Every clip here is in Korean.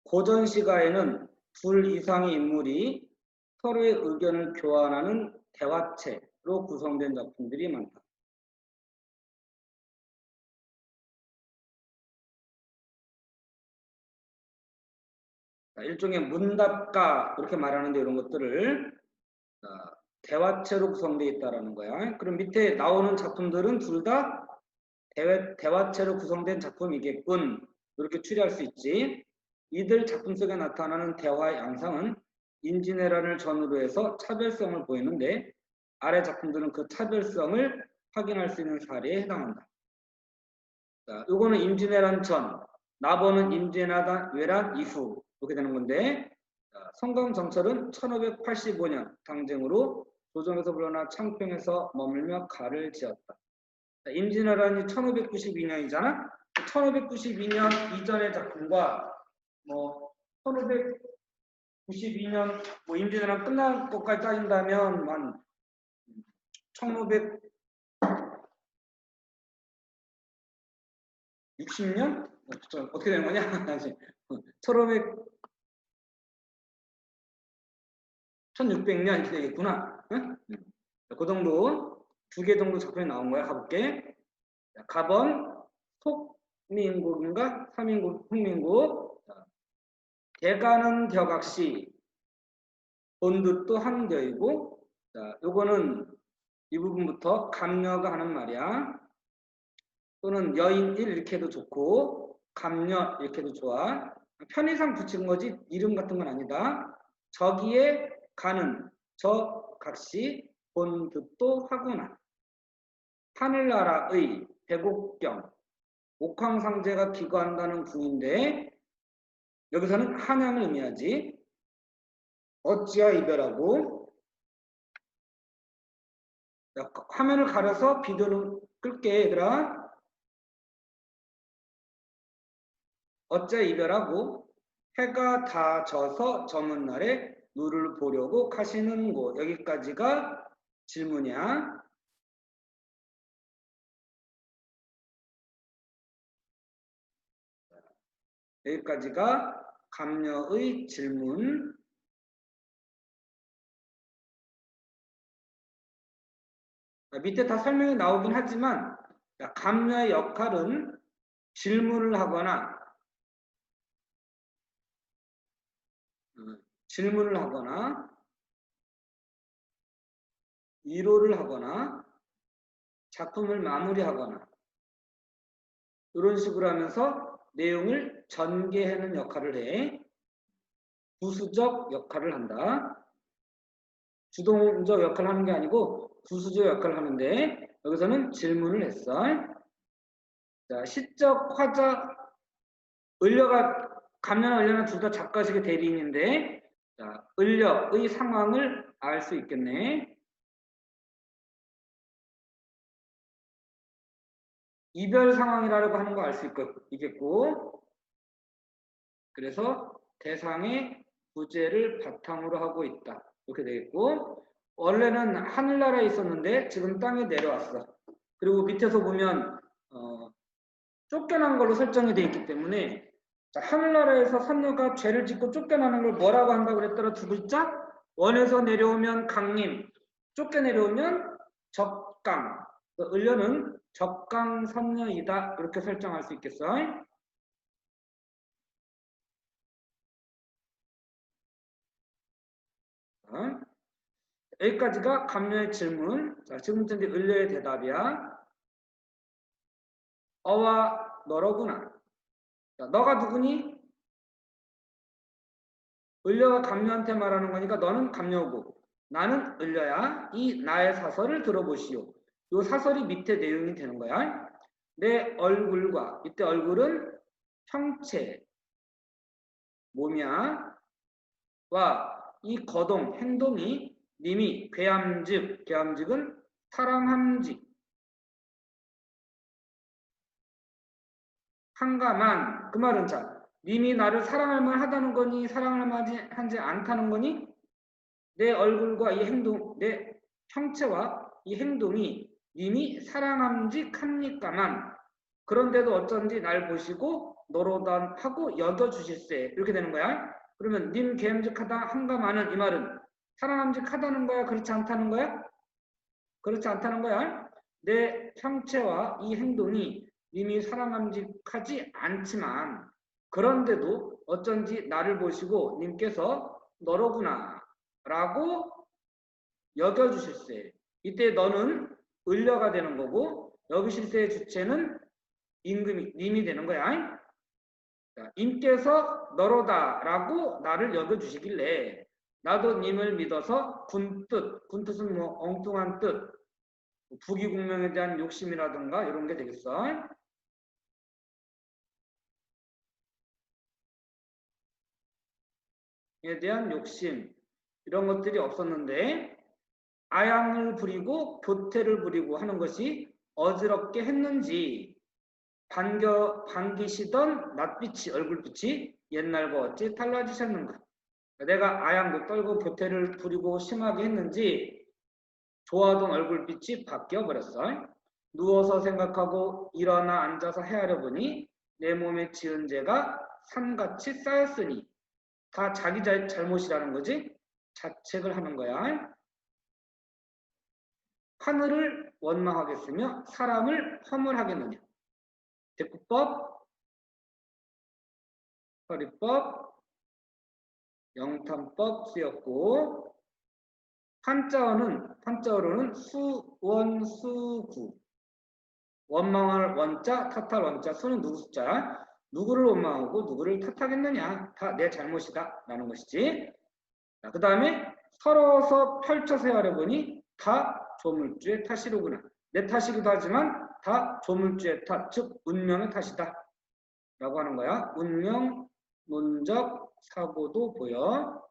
고전 시가에는 둘 이상의 인물이 서로의 의견을 교환하는 대화체로 구성된 작품들이 많다. 일종의 문답가 이렇게 말하는데 이런 것들을 대화체로 구성되어 있다는 거야. 그럼 밑에 나오는 작품들은 둘 다 대화체로 구성된 작품이겠군. 이렇게 추리할 수 있지. 이들 작품 속에 나타나는 대화의 양상은 임진왜란을 전후로 해서 차별성을 보이는데 아래 작품들은 그 차별성을 확인할 수 있는 사례에 해당한다. 자, 요거는 임진왜란 전, 나보는 임진왜란 이후 이렇게 되는 건데 성강정철은 1585년 당쟁으로 조정에서 물러나 창평에서 머물며 가를 지었다. 임진왜란이 1592년이잖아. 1592년 이전의 작품과 뭐 1592년 뭐 임진왜란 끝난 것까지 따진다면 한 1560년 어떻게 되는 거냐? 1600년 이렇게 되겠구나. 응? 그 정도 두 개 정도 작품이 나온 거야. 가볼게. 가번 속민국인가? 삼민국, 흥민국. 대가는 격악시 본뜻도 한겨이고. 자, 요거는 이 부분부터 감녀가 하는 말이야. 또는 여인 1 이렇게 해도 좋고 감녀 이렇게 해도 좋아. 편의상 붙인 거지 이름 같은 건 아니다. 저기에 가는 저 각시 본뜻도 하구나. 하늘나라의 백옥경 옥황상제가 기거한다는 궁인데 여기서는 한양을 의미하지. 어찌하 이별하고. 화면을 가려서 비디오는 끌게 얘들아. 어찌하 이별하고 해가 다 져서 저문 날에 누를 보려고 가시는 곳. 여기까지가 질문이야. 여기까지가 감녀의 질문. 밑에 다 설명이 나오긴 하지만 감녀의 역할은 질문을 하거나 위로를 하거나 작품을 마무리하거나 이런 식으로 하면서 내용을 전개하는 역할을 해. 부수적 역할을 한다. 주동적 역할을 하는 게 아니고 부수적 역할을 하는데 여기서는 질문을 했어. 자, 시적, 화자, 감녀나 을려나 둘 다 작가식의 대리인인데 자, 을려의 상황을 알 수 있겠네. 이별 상황이라고 하는 거 알 수 있겠고 그래서 대상의 부재를 바탕으로 하고 있다. 이렇게 되겠고 원래는 하늘나라에 있었는데 지금 땅에 내려왔어. 그리고 밑에서 보면 쫓겨난 걸로 설정이 되어 있기 때문에 자, 하늘나라에서 선녀가 죄를 짓고 쫓겨나는 걸 뭐라고 한다고 그랬더라? 두 글자? 원에서 내려오면 강림, 쫓겨내려오면 적강. 을려는 적강 선녀이다. 이렇게 설정할 수 있겠어. 여기까지가 감녀의 질문. 자, 지금부터 이제 을려의 대답이야. 어와 너로구나. 자, 너가 누구니? 을려가 감녀한테 말하는 거니까 너는 감녀고 나는 을려야. 이 나의 사설을 들어보시오. 이 사설이 밑에 내용이 되는 거야. 내 얼굴과 이때 얼굴은 형체 몸이야. 와 이 거동 행동이 님이 괴함직은 사랑함직 한가만 그 말은 자 님이 나를 사랑할 만하다는 거니 사랑할 만하지 않다는 거니 내 얼굴과 이 행동 내 형체와 이 행동이 님이 사랑함직합니까만 그런데도 어쩐지 날 보시고 너로다 하고 여겨주실세. 이렇게 되는 거야. 그러면 님 계엄직하다 한가마는 이 말은 살아남직하다는 거야? 그렇지 않다는 거야? 그렇지 않다는 거야. 내 형체와 이 행동이 님이 살아남직하지 않지만 그런데도 어쩐지 나를 보시고 님께서 너로구나 라고 여겨주실세. 이때 너는 을려가 되는 거고 여기실세의 주체는 임금이 님이 되는 거야. 자, 님께서 너로다 라고 나를 여겨주시길래 나도 님을 믿어서 군뜻은 뭐 엉뚱한 뜻, 부귀공명에 대한 욕심이라든가 이런 게 되겠어. 에 대한 욕심 이런 것들이 없었는데 아양을 부리고 교태를 부리고 하는 것이 어지럽게 했는지 반기시던 낯빛이 얼굴빛이 옛날과 어찌 달라지셨는가. 내가 아양도 떨고 교태를 부리고 심하게 했는지 좋아하던 얼굴빛이 바뀌어 버렸어. 누워서 생각하고 일어나 앉아서 헤아려 보니 내 몸에 지은 죄가 산같이 쌓였으니 다 자기 잘못이라는 거지. 자책을 하는 거야. 하늘을 원망하겠으며 사람을 허물하겠느냐. 대구법, 허리법, 영탄법 쓰였고 한자어로는 수원수구. 원망할 원자, 탓할 원자, 수는 누구 숫자? 누구를 원망하고 누구를 탓하겠느냐? 다 내 잘못이다 라는 것이지. 그 다음에 서러워서 펼쳐서 하려보니 다 조물주의 탓이로구나. 내 탓이기도 하지만 다 조물주의 탓, 즉 운명의 탓이다 라고 하는 거야. 운명, 논적, 사고도 보여.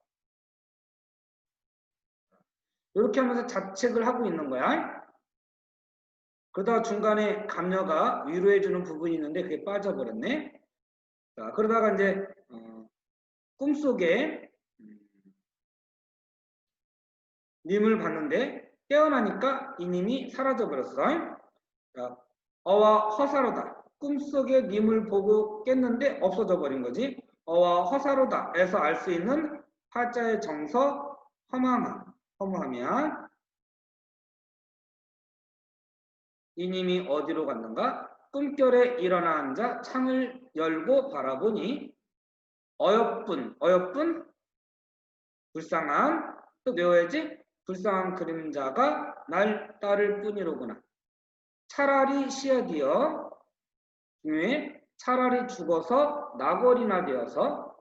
이렇게 하면서 자책을 하고 있는 거야. 그러다가 중간에 감녀가 위로해주는 부분이 있는데 그게 빠져버렸네. 자, 그러다가 이제 꿈속에 님을 봤는데 깨어나니까 이 님이 사라져버렸어. 자, 어와 허사로다. 꿈속에 님을 보고 깼는데 없어져 버린 거지. 어와 허사로다 에서 알 수 있는 화자의 정서 허무하면 이님이 어디로 갔는가? 꿈결에 일어나 앉아 창을 열고 바라보니 어여쁜 불쌍한 또 외워야지. 불쌍한 그림자가 날 따를 뿐이로구나. 차라리 시어디어 중에 차라리 죽어서 나골이나 되어서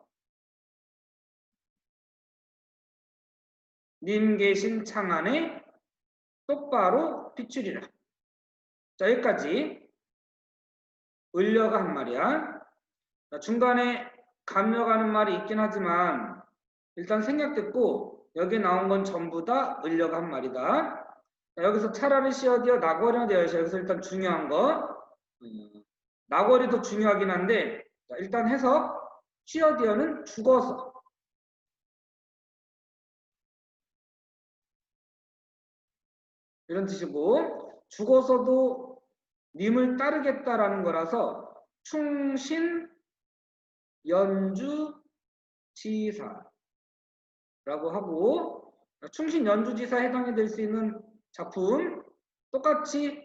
님 계신 창 안에 똑바로 비추리라. 자, 여기까지 을려가 한 말이야. 중간에 감려가 하는 말이 있긴 하지만 일단 생략됐고 여기 나온 건 전부 다 을려가 한 말이다. 자, 여기서 차라리 시어디어 나골이나 되어서 여기서 일단 중요한 거 나골이 더 중요하긴 한데 자, 일단 해석 시어디어는 죽어서 이런 뜻이고 죽어서도 님을 따르겠다라는 거라서 충신 연주 지사라고 하고 충신 연주지사에 해당이 될 수 있는 작품 똑같이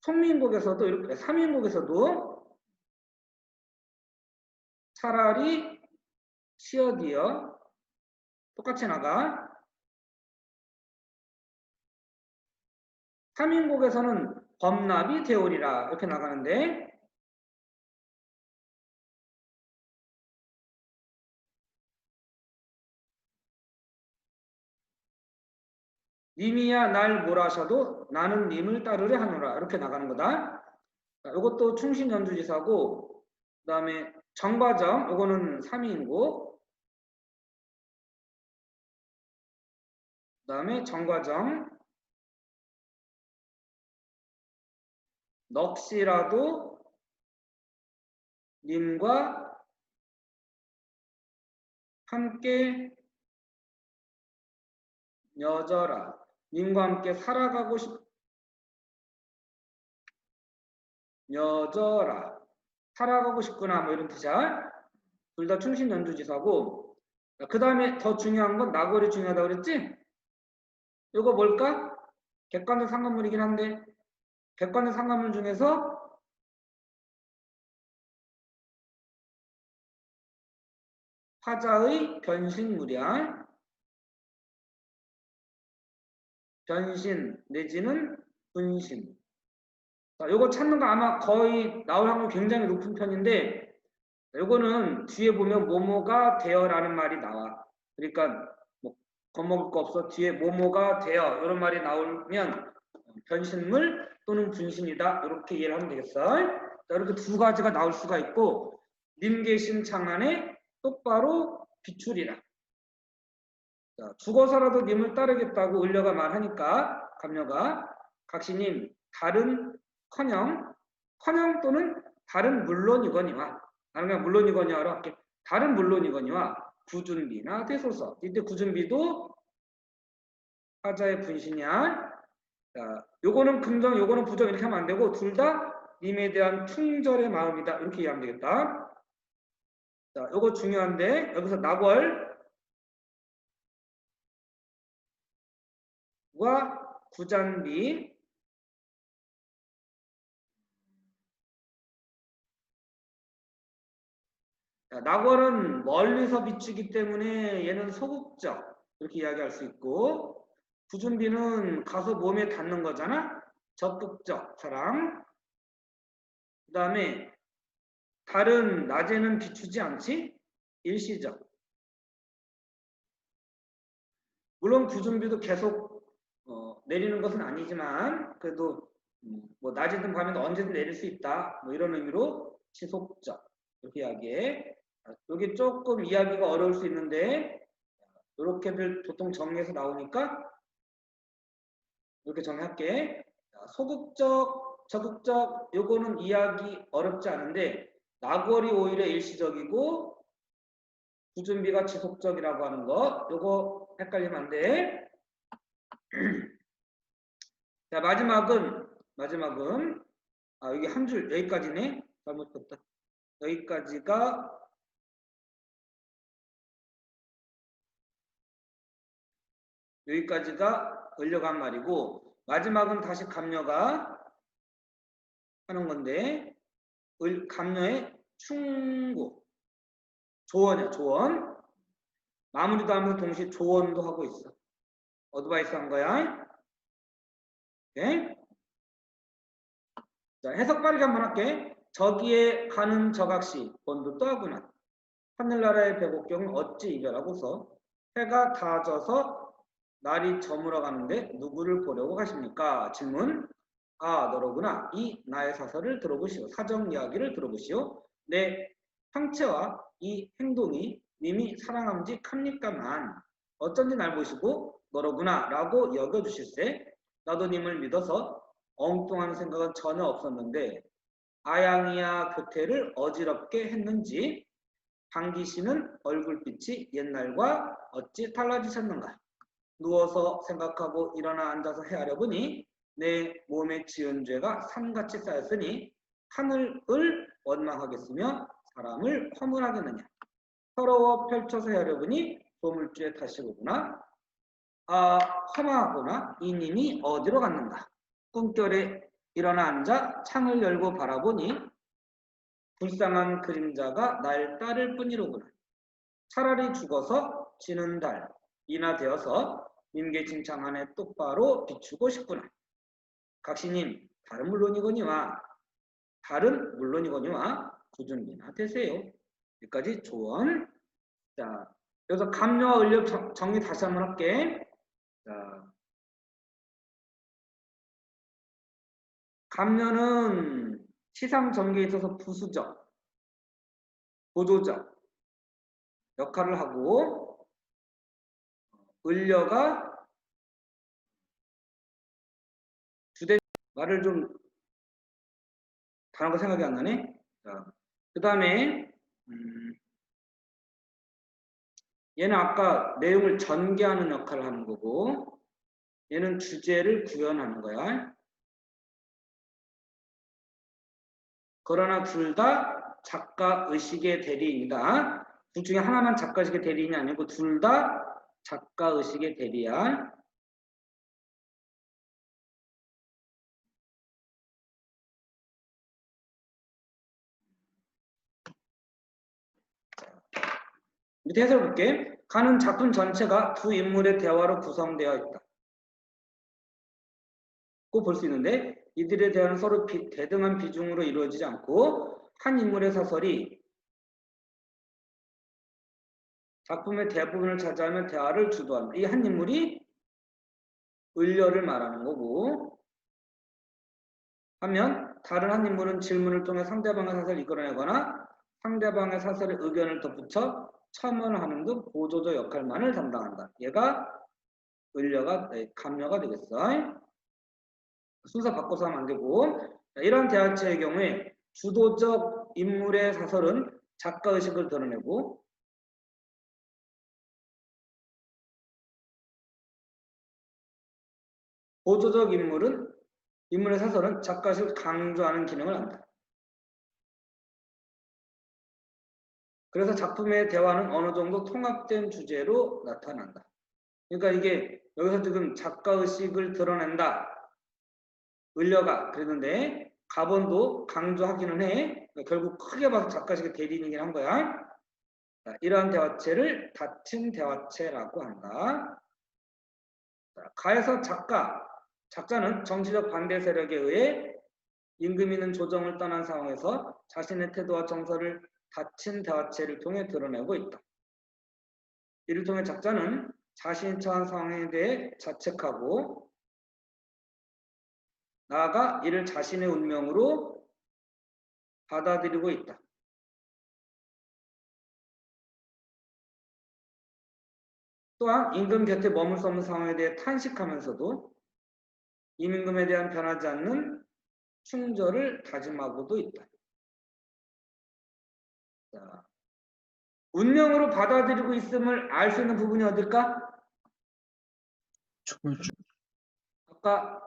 송민곡에서도 이렇게 삼인곡에서도 차라리 시어디어 똑같이 나가. 삼인곡에서는 범납이 되오리라 이렇게 나가는데 님이야 날 몰아셔도 나는 님을 따르려 하노라 이렇게 나가는 거다. 이것도 충신 연주지사고 그 다음에 정과정 이거는 3인곡 그 다음에 정과정 넋이라도 님과 함께 여져라. 님과 함께 살아가고 여져라. 살아가고 싶구나. 뭐 이런 뜻이야. 둘 다 충신 연주지사고. 그 다음에 더 중요한 건 나골이 중요하다고 그랬지? 이거 뭘까? 객관적 상관문이긴 한데 객관적 상관문 중에서 화자의 변신물이야. 변신 내지는 분신. 자, 요거 찾는 거 아마 거의 나올 확률 굉장히 높은 편인데 요거는 뒤에 보면 뭐뭐가 되어라는 말이 나와. 그러니까 뭐 겁먹을 거 없어. 뒤에 뭐뭐가 되어 이런 말이 나오면 변신물 또는 분신이다. 이렇게 이해를 하면 되겠어. 자, 이렇게 두 가지가 나올 수가 있고 님 계신 창안에 똑바로 비추리라. 자, 죽어서라도 님을 따르겠다고 을려가 말하니까 감녀가 각시님 다른커녕 또는 다른 물론이거니와 나는 그냥 물론이거니와로 할게. 다른 물론이거니와 구준비나 대소서. 이때 구준비도 화자의 분신이야. 자, 요거는 긍정, 요거는 부정 이렇게 하면 안 되고 둘 다 님에 대한 충절의 마음이다. 이렇게 이해하면 되겠다. 자, 요거 중요한데 여기서 나궐과 구잔비 자, 나궐은 멀리서 비추기 때문에 얘는 소극적 이렇게 이야기할 수 있고 구준비는 가서 몸에 닿는 거잖아. 적극적 사랑. 그 다음에 달은 낮에는 비추지 않지? 일시적. 물론 구준비도 계속 내리는 것은 아니지만 그래도 뭐 낮이든 밤이든 언제든 내릴 수 있다. 뭐 이런 의미로 지속적 이렇게 이야기해. 여기 조금 이야기가 어려울 수 있는데 이렇게들 보통 정리해서 나오니까 이렇게 정리할게. 소극적, 적극적 요거는 이야기 어렵지 않은데 나궐이 오히려 일시적이고 구준비가 지속적이라고 하는 거 요거 헷갈리면 안 돼. 자, 마지막은 여기 한 줄 여기까지네. 잘못했다. 여기까지가 을려간 말이고 마지막은 다시 감녀가 하는 건데 감녀의 충고 조언이야. 조언 마무리도 하면서 동시에 조언도 하고 있어. 어드바이스 한 거야. 네? 자, 해석 빠르게 한번 할게. 저기에 가는 저각시 본도 떠하구나. 하늘나라의 배곡경은 어찌 이별하고서 해가 다 져서 날이 저물어 가는데 누구를 보려고 가십니까? 질문. 아, 너로구나. 이 나의 사설을 들어보시오. 사정 이야기를 들어보시오. 내 상체와 이 행동이 님이 사랑함직합니까만 어쩐지 날 보시고 너로구나 라고 여겨주실세. 나도 님을 믿어서 엉뚱한 생각은 전혀 없었는데 아양이야 교태를 어지럽게 했는지 방기씨는 얼굴빛이 옛날과 어찌 달라지셨는가. 누워서 생각하고 일어나 앉아서 헤아려 보니 내 몸에 지은 죄가 산같이 쌓였으니 하늘을 원망하겠으며 사람을 허물하겠느냐. 서러워 펼쳐서 헤아려 보니 조물주의 탓이로구나. 아, 허망하구나. 이님이 어디로 갔는가. 꿈결에 일어나 앉아 창을 열고 바라보니 불쌍한 그림자가 날 따를 뿐이로구나. 차라리 죽어서 지는 달 이나 되어서 님계칭창 안에 똑바로 비추고 싶구나. 각시님 다른 물론이거니와 구준비나 되세요. 여기까지 조언. 자, 여기서 감녀와 을려 정리 다시 한번 할게. 자, 감녀는 시상 전개에 있어서 부수적, 보조적 역할을 하고 을려가 주된 말을 좀 단어가 생각이 안 나네. 그 다음에 얘는 아까 내용을 전개하는 역할을 하는 거고 얘는 주제를 구현하는 거야. 그러나 둘 다 작가의식의 대리입니다. 둘 중에 하나만 작가의식의 대리인이 아니고 둘 다 작가의식의 대리야. 밑에 해설 볼게. 가는 작품 전체가 두 인물의 대화로 구성되어 있다. 꼭 볼 수 있는데 이들의 대화는 서로 대등한 비중으로 이루어지지 않고 한 인물의 사설이 작품의 대부분을 차지하면 대화를 주도한다. 이 한 인물이 을려를 말하는 거고 하면 다른 한 인물은 질문을 통해 상대방의 사설을 이끌어내거나 상대방의 사설에 의견을 덧붙여 첨언하는 등 보조적 역할만을 담당한다. 얘가 을려가 감려가 되겠어. 순서 바꿔서 하면 안 되고 이러한 대화체의 경우에 주도적 인물의 사설은 작가의식을 드러내고 보조적 인물의 사설은 작가의식을 강조하는 기능을 한다. 그래서 작품의 대화는 어느 정도 통합된 주제로 나타난다. 그러니까 이게 여기서 지금 작가의식을 드러낸다. 을려가 그랬는데 가본도 강조하기는 해. 결국 크게 봐서 작가의식의 대리인이긴 한 거야. 자, 이러한 대화체를 닫힌 대화체라고 한다. 자, 가에서 작자는 정치적 반대 세력에 의해 임금 있는 조정을 떠난 상황에서 자신의 태도와 정서를 닫힌 대화체를 통해 드러내고 있다. 이를 통해 작자는 자신이 처한 상황에 대해 자책하고 나아가 이를 자신의 운명으로 받아들이고 있다. 또한 임금 곁에 머물 수 없는 상황에 대해 탄식하면서도 임금에 대한 변하지 않는 충절을 다짐하고도 있다. 자, 운명으로 받아들이고 있음을 알 수 있는 부분이 어딜까? 아까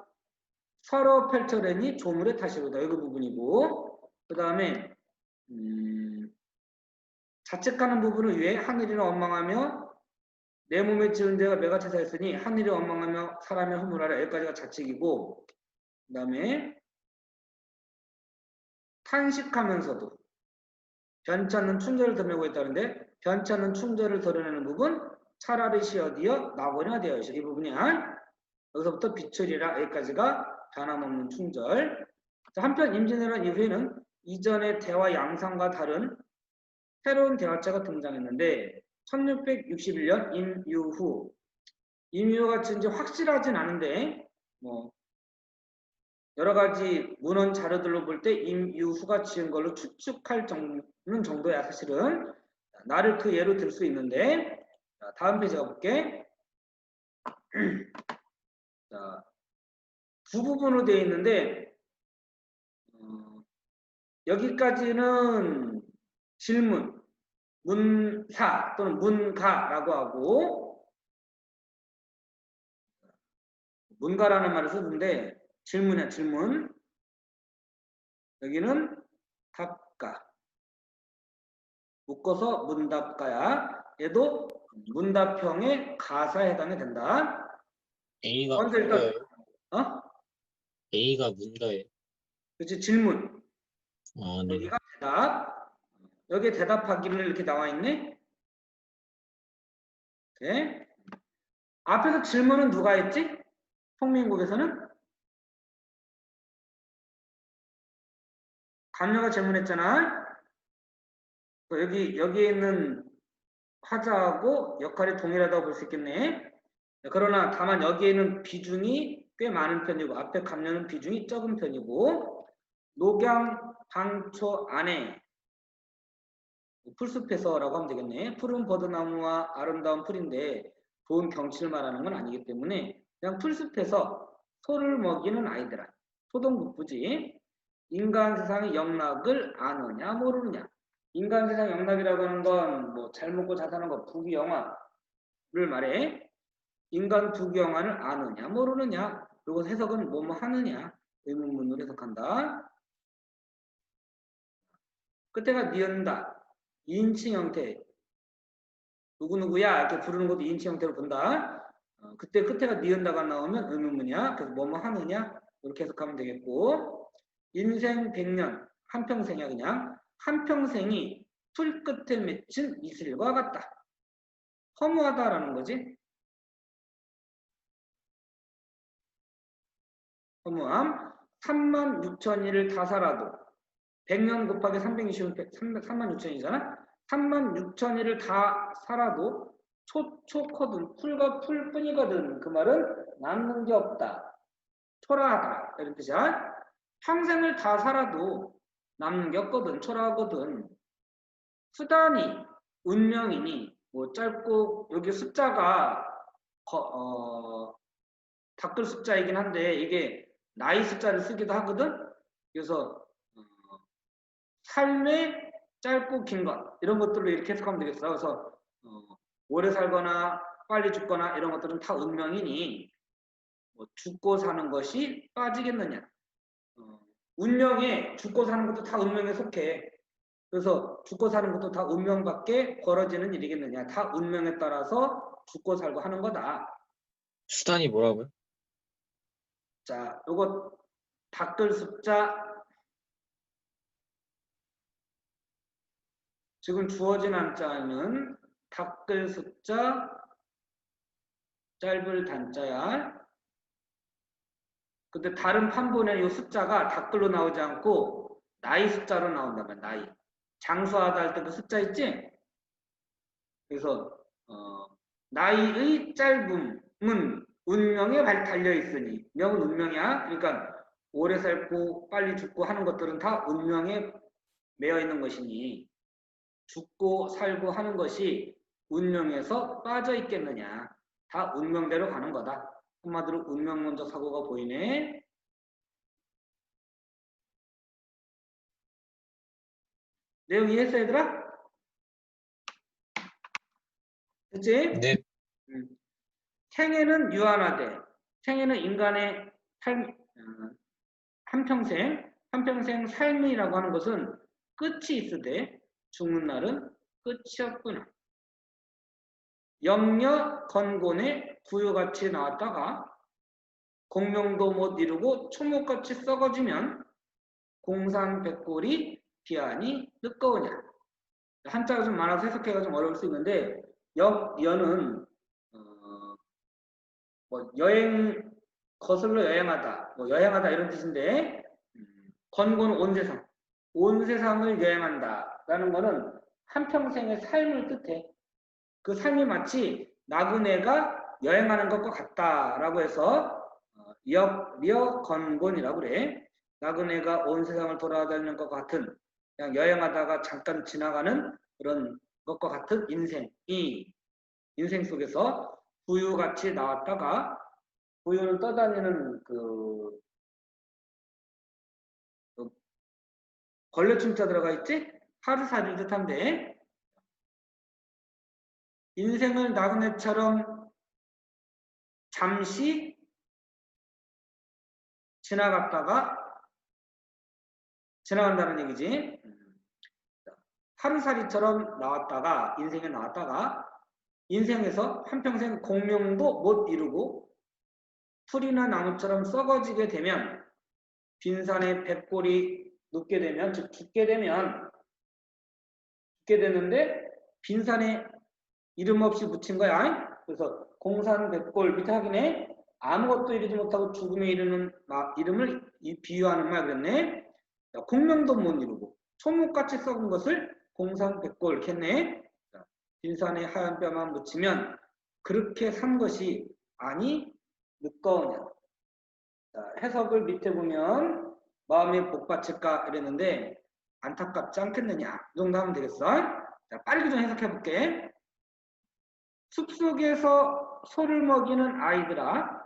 서로 펼쳐내니 조물의 탓이로다. 여기 부분이고 그 다음에 자책하는 부분을 위해 하늘이는 원망하며 내 몸에 지은 죄가 매가차사했으니 하늘이 원망하며 사람의 허물하라. 여기까지가 자책이고 그 다음에 탄식하면서도 변치 않는 충절을 드러내고 있다는데 변치 않는 충절을 드러내는 부분 차라리 시어디어 나고냐 되어 있어. 이 부분이야. 여기서부터 비출이라 여기까지가 변함없는 충절. 한편 임진왜란 이후에는 이전의 대화 양상과 다른 새로운 대화체가 등장했는데 1661년 임유후가 지은지 확실하진 않은데 뭐 여러 가지 문헌 자료들로 볼 때 임유후가 지은 걸로 추측할 정도야. 사실은 나를 그 예로 들 수 있는데 다음 페이지 가볼게. 자, 두 부분으로 되어 있는데 여기까지는 질문, 문사 또는 문가라고 하고 문가라는 말을 쓰는데 질문이야. 질문. 여기는 답가. 묶어서 문답가야. 얘도 문답형의 가사에 해당이 된다. A가 먼저 일단 문가예요? A가 문가예요? 그렇지. 질문. 네. 여기가 대답. 여기에 대답하기를 이렇게 나와 있네. 네. 앞에서 질문은 누가 했지? 통민국에서는 감녀가 질문했잖아. 여기에 있는 화자하고 역할이 동일하다고 볼 수 있겠네. 그러나 다만 여기에는 비중이 꽤 많은 편이고 앞에 감녀는 비중이 적은 편이고 녹양 방초 안에 풀숲에서라고 하면 되겠네. 푸른 버드나무와 아름다운 풀인데 좋은 경치를 말하는 건 아니기 때문에 그냥 풀숲에서 소를 먹이는 아이들아. 소동북부지. 인간 세상의 영락을 아느냐 모르느냐. 인간 세상 영락이라고 하는 건 뭐 잘 먹고 잘 사는 거 부귀영화를 말해. 인간 부귀영화를 아느냐 모르느냐. 그리고 해석은 뭐뭐 하느냐 의문문으로 해석한다. 끝에가 니은다. 2인칭 형태. 누구누구야 이렇게 부르는 것도 2인칭 형태로 본다. 그때 끝에가 니은다가 나오면 의문문이야. 그래서 뭐뭐 하느냐 이렇게 해석하면 되겠고, 인생 100년 한평생이야. 그냥 한평생이 풀 끝에 맺힌 이슬과 같다. 허무하다라는 거지. 허무함. 36,000일을 다 살아도 100년 곱하기 320은 36,000이잖아. 36,000일을 다 살아도 초코든 풀과 풀뿐이거든. 그 말은 남는 게 없다. 초라하다. 이런 뜻이야. 평생을 다 살아도 남는 게 없거든. 초라하거든. 수단이 운명이니 뭐 짧고 여기 숫자가 닦을 숫자이긴 한데 이게 나이 숫자를 쓰기도 하거든. 그래서 삶의 짧고 긴 것 이런 것들로 이렇게 해석하면 되겠어. 그래서 오래 살거나 빨리 죽거나 이런 것들은 다 운명이니 뭐 죽고 사는 것이 빠지겠느냐. 운명에 죽고 사는 것도 다 운명에 속해. 그래서 죽고 사는 것도 다 운명밖에 벌어지는 일이겠느냐. 다 운명에 따라서 죽고 살고 하는 거다. 수단이 뭐라고요? 자, 요거 닦을 숫자 지금 주어진 한자는 닦을 숫자 짧을 단자야. 근데 다른 판본에 이 숫자가 닦글로 나오지 않고 나이 숫자로 나온단 말이야. 나이. 장수하다 할 때 그 숫자 있지? 그래서 나이의 짧음은 운명에 달려 있으니 명은 운명이야. 그러니까 오래 살고 빨리 죽고 하는 것들은 다 운명에 매여 있는 것이니 죽고 살고 하는 것이 운명에서 빠져 있겠느냐. 다 운명대로 가는 거다. 한마디로 운명 먼저 사고가 보이네. 내용 이해했어 얘들아? 그치? 네. 생애는 유한하되 생애는 인간의 삶, 한평생 삶이라고 하는 것은 끝이 있으되 죽는 날은 끝이 없구나. 영려 건곤에 부유같이 나왔다가 공명도 못 이루고 초목같이 썩어지면 공산백골이 비안이 늦거우냐. 한자가 좀 많아서 해석해가 좀 어려울 수 있는데 역연은 뭐 여행 거슬러 여행하다, 뭐 여행하다 이런 뜻인데 건곤 온 세상을 여행한다라는 거는 한평생의 삶을 뜻해. 그 삶이 마치 나그네가 여행하는 것과 같다라고 해서 역려 건곤이라고 그래. 나그네가 온 세상을 돌아다니는 것과 같은 그냥 여행하다가 잠깐 지나가는 그런 것과 같은 인생이 인생 속에서 부유같이 나왔다가 부유는 떠다니는 그 벌레춤자 들어가 있지? 하루살이를 뜻한데 인생을 나그네처럼 잠시 지나간다는 얘기지. 하루살이처럼 나왔다가 인생에 나왔다가 인생에서 한평생 공명도 못 이루고 풀이나 나무처럼 썩어지게 되면 빈산에 백골이 눕게 되면 즉 죽게 되는데 빈산에 이름 없이 묻힌 거야. 그래서 공산백골 밑에 하기네 아무것도 이루지 못하고 죽음에 이르는 이름을 비유하는 말 그랬네. 공명도 못 이루고 초목같이 썩은 것을 공산백골 이렇게 했네. 빈산에 하얀 뼈만 묻히면 그렇게 산 것이 아니 늦거우냐. 해석을 밑에 보면 마음이 복받칠까 이랬는데 안타깝지 않겠느냐. 이 정도 하면 되겠어. 자, 빨리 좀 해석해 볼게. 숲속에서 소를 먹이는 아이들아,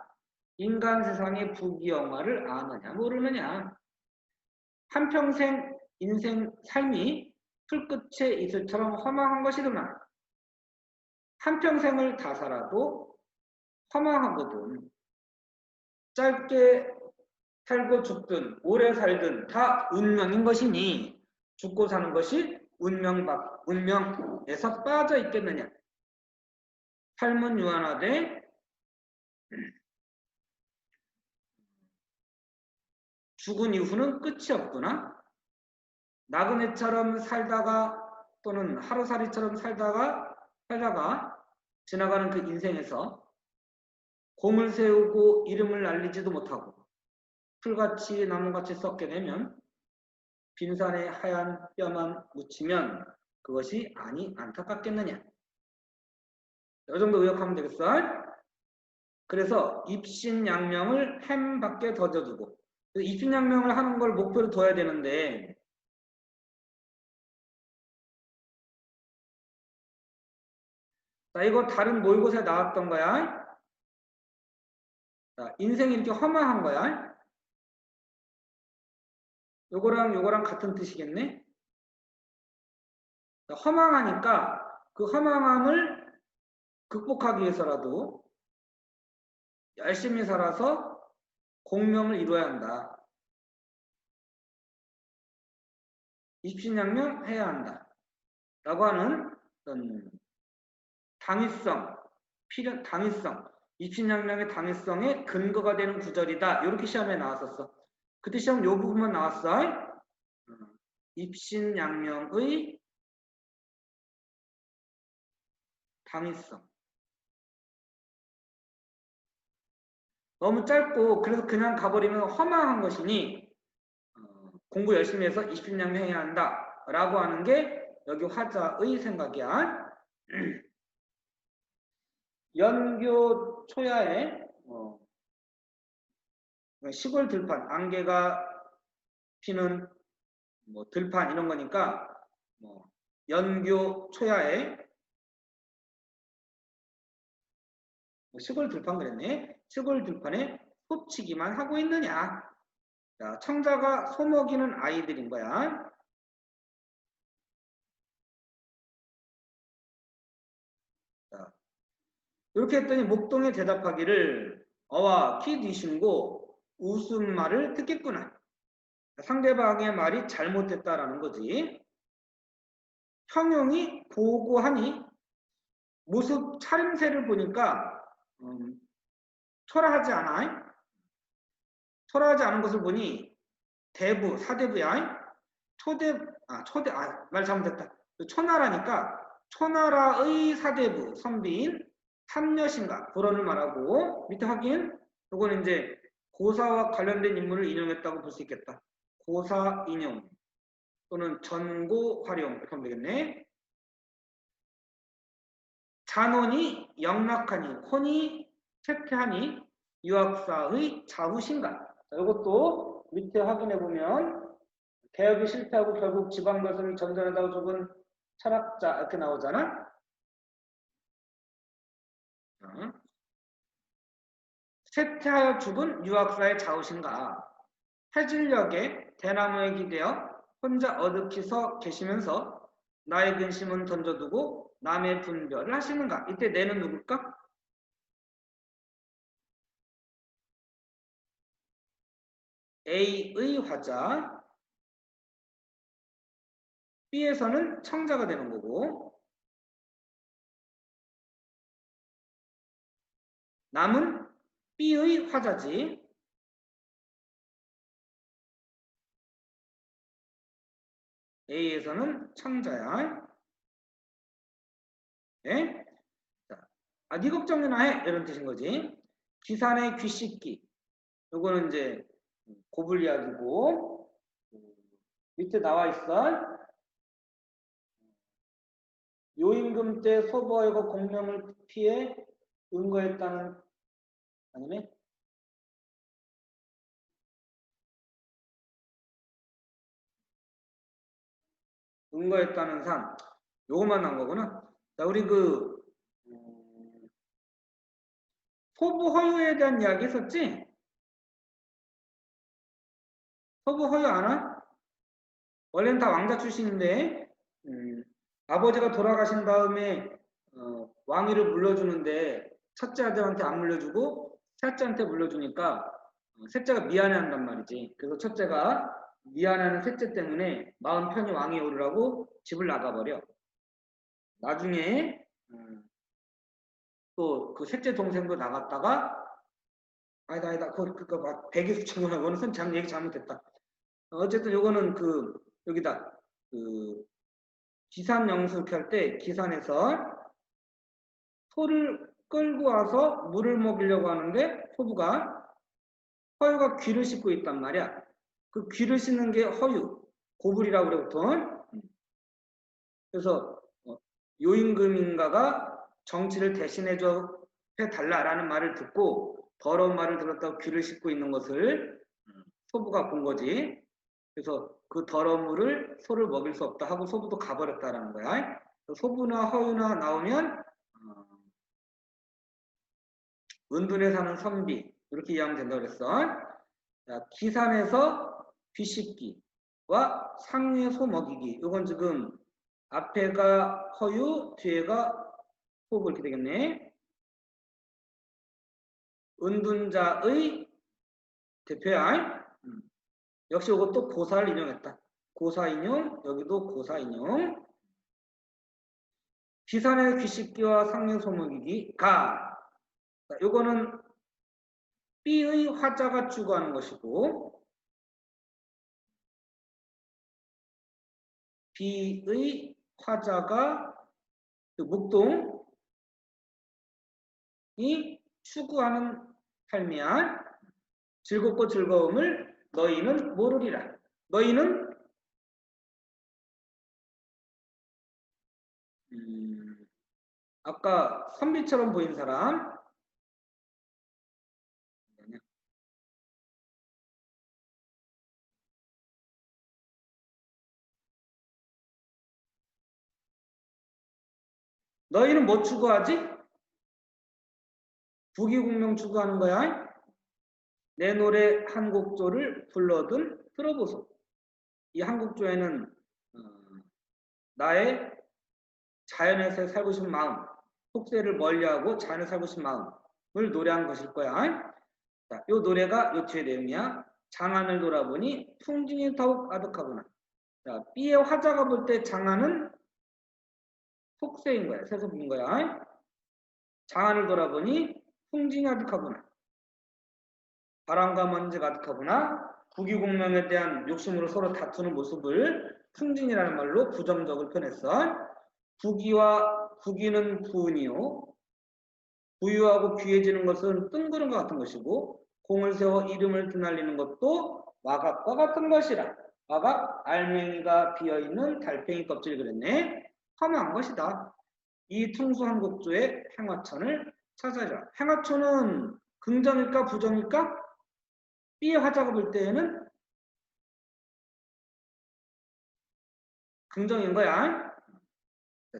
인간 세상의 부귀영화를 아느냐 모르느냐. 한평생 인생 삶이 풀끝에 이슬처럼 허망한 것이더만 한평생을 다 살아도 허망하거든. 짧게 살고 죽든 오래 살든 다 운명인 것이니 죽고 사는 것이 운명에서 빠져 있겠느냐. 삶은 유한하되 죽은 이후는 끝이 없구나. 나그네처럼 살다가 또는 하루살이처럼 살다가 지나가는 그 인생에서 곰을 세우고 이름을 날리지도 못하고 풀같이 나무같이 썩게 되면 빈산에 하얀 뼈만 묻히면 그것이 아니 안타깝겠느냐. 이 정도 의역하면 되겠어. 그래서 입신양명을 햄밖에 더 져두고 입신양명을 하는 걸 목표로 둬야 되는데 자, 이거 다른 모의고사에 나왔던 거야. 자, 인생이 이렇게 허망한 거야. 요거랑 같은 뜻이겠네. 자, 허망하니까 그 허망함을 극복하기 위해서라도 열심히 살아서 공명을 이루어야 한다. 입신양명 해야 한다. 라고 하는 당위성, 입신양명의 당위성의 근거가 되는 구절이다. 이렇게 시험에 나왔었어. 그때 시험 요 부분만 나왔어. 입신양명의 당위성. 너무 짧고 그래서 그냥 가버리면 허망한 것이니 공부 열심히 해서 입신양명해야 한다. 라고 하는 게 여기 화자의 생각이야. 연교 초야에 시골 들판, 안개가 피는 들판 이런 거니까 연교 초야에 시골 들판 그랬네. 시골 들판에 소치기만 하고 있느냐. 자, 청자가 소먹이는 아이들인 거야. 자, 이렇게 했더니 목동에 대답하기를 어와 키 뒤신고 웃음말을 듣겠구나. 상대방의 말이 잘못됐다라는 거지. 형용이 고고하니 모습 차림새를 보니까 초라하지 않아. 초라하지 않은 것을 보니 대부, 사대부야. 말 잘못했다. 초나라니까 초나라의 사대부 선비인 삼여신가 불언을 말하고 밑에 확인. 이거는 이제 고사와 관련된 인물을 인용했다고 볼 수 있겠다. 고사 인용 또는 전고 활용 이렇게 하면 되겠네. 잔혼이 영락하니 혼이 쇠퇴하니 유학사의 자후신가. 이것도 밑에 확인해 보면 개혁이 실패하고 결국 지방거성이 전전하다고 죽은 철학자 이렇게 나오잖아. 쇠퇴하여 죽은 유학사의 자우신가. 해질녘에 대나무에 기대어 혼자 어둑히 서 계시면서 나의 근심은 던져두고 남의 분별을 하시는가. 이때 내는 누굴까? A의 화자, B에서는 청자가 되는 거고 남은 B의 화자지. A에서는 청자야. 네? 자, 네 걱정이나 해 이런 뜻인 거지. 기산의 귀 씻기. 요거는 이제 고불 이야기고 밑에 나와 있어. 요임금 때 소부하여고 공명을 피해 은거했다는 아니네. 은거했다는 산. 요것만 나온 거구나. 자, 우리 소부 허유에 대한 이야기 했었지? 소부 허유 아나? 원래는 다 왕자 출신인데 아버지가 돌아가신 다음에 왕위를 물려주는데 첫째 아들한테 안 물려주고 셋째한테 물려주니까 셋째가 미안해한단 말이지. 그래서 첫째가 미안하는 셋째 때문에 마음 편히 왕이 오르라고 집을 나가버려. 나중에 또 그 셋째 동생도 나갔다가 아니다 그거 막 백이수천원 그거는 선 얘기 잘못됐다. 어쨌든 요거는 여기다 기산 영습 할 때 기산에서 소를 끌고 와서 물을 먹이려고 하는데 허유가 귀를 씻고 있단 말이야. 그 귀를 씻는 게 허유, 고불이라고 그래 보통. 그래서 요임금인가가 정치를 대신해줘 해달라라는 말을 듣고 더러운 말을 들었다고 귀를 씻고 있는 것을 소부가 본 거지. 그래서 그 더러운 물을 소를 먹일 수 없다 하고 소부도 가버렸다라는 거야. 소부나 허유나 나오면 은둔에 사는 선비 이렇게 이해하면 된다고 그랬어. 자, 기산에서 귀 씻기와 상위의 소 먹이기. 이건 지금 앞에가 허유, 뒤에가 소부 이렇게 되겠네. 은둔자의 대표야. 역시 이것도 고사를 인용했다. 고사 인용, 여기도 고사 인용. 기산의 귀 씻기와 상위 소 먹이기 가. 요거는 B의 화자가 추구하는 것이고 B의 화자가 묵동이 추구하는 삶이야. 즐겁고 즐거움을 너희는 모르리라. 너희는 아까 선비처럼 보인 사람 너희는 뭐 추구하지? 부귀공명 추구하는 거야. 내 노래 한 곡조를 불러든 들어보소. 이 한 곡조에는 나의 자연에서 살고 싶은 마음, 속세를 멀리하고 자연에 살고 싶은 마음을 노래한 것일 거야. 자, 이 노래가 요 뒤의 내용이야. 장안을 돌아보니 풍진이 더욱 아득하구나. 자, B의 화자가 볼 때 장안은 속세인 거야. 세속인 거야. 장안을 돌아보니 풍진이 아득하구나. 바람과 먼지 가득하구나. 부귀공명에 대한 욕심으로 서로 다투는 모습을 풍진이라는 말로 부정적을 표현했어. 부귀는 부은이요. 부유하고 귀해지는 것은 뜬구름과 같은 것이고 공을 세워 이름을 드날리는 것도 와각과 같은 것이라. 와각 알맹이가 비어있는 달팽이 껍질 그랬네. 험한 것이다. 이 통수한 곡조의 행화천을 찾아라. 행화천은 긍정일까 부정일까? B의 화자가 볼 때에는 긍정인 거야.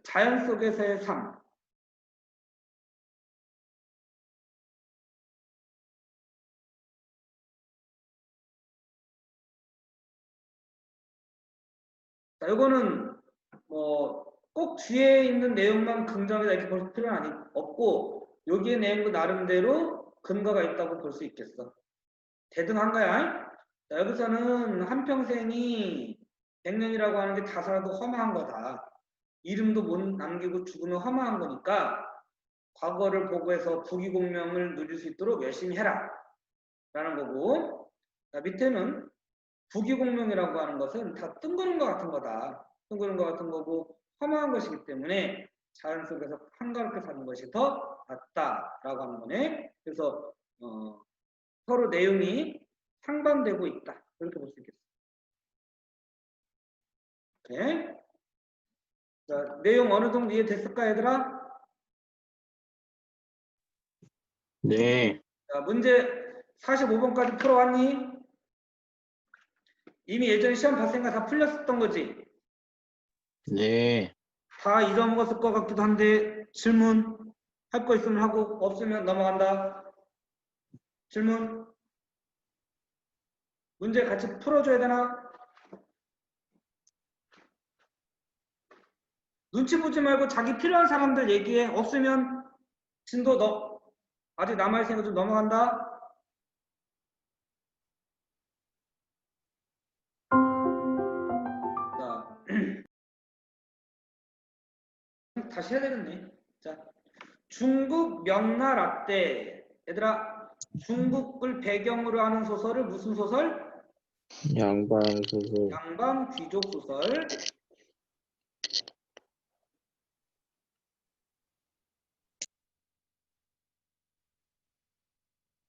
자연 속에서의 삶. 자, 이거는 꼭 뒤에 있는 내용만 긍정이다 이렇게 볼 필요는 없고 여기에 내용도 나름대로 근거가 있다고 볼 수 있겠어. 대등한 거야. 자, 여기서는 한평생이 100년이라고 하는 게 다 살아도 허망한 거다. 이름도 못 남기고 죽으면 허망한 거니까 과거를 보고해서 부귀공명을 누릴 수 있도록 열심히 해라 라는 거고, 자, 밑에는 부귀공명이라고 하는 것은 다 뜬구름과 같은 거다. 뜬구름과 같은 거고 허망한 것이기 때문에 자연 속에서 한가롭게 사는 것이 더 낫다라고 하는 거네. 그래서 서로 내용이 상반되고 있다. 이렇게 볼 수 있겠습니다. 오케이. 자, 내용 어느 정도 이해됐을까, 얘들아? 네. 자, 문제 45번까지 풀어왔니? 이미 예전에 시험 봤으니까 다 풀렸었던 거지? 네. 다 잊어먹었을 것 같기도 한데 질문 할 거 있으면 하고 없으면 넘어간다. 질문 문제 같이 풀어줘야 되나? 눈치 보지 말고 자기 필요한 사람들 얘기해. 없으면 진도 너 아직 남아있으니까 좀 넘어간다. 다시 해야 되겠네. 자, 중국 명나라 때 얘들아 중국을 배경으로 하는 소설을 무슨 소설? 양반 소설. 양반 귀족 소설.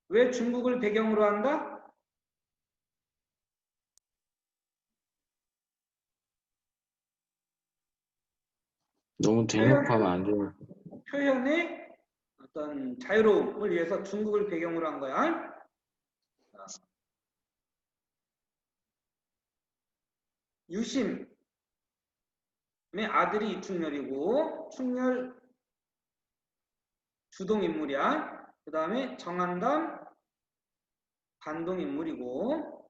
왜 중국을 배경으로 한다? 너무 대놓고하면 안 돼요. 표현의 어떤 자유로움을 위해서 중국을 배경으로 한 거야. 유심의 아들이 이충렬이고 충렬 주동 인물이야. 그 다음에 정한담 반동 인물이고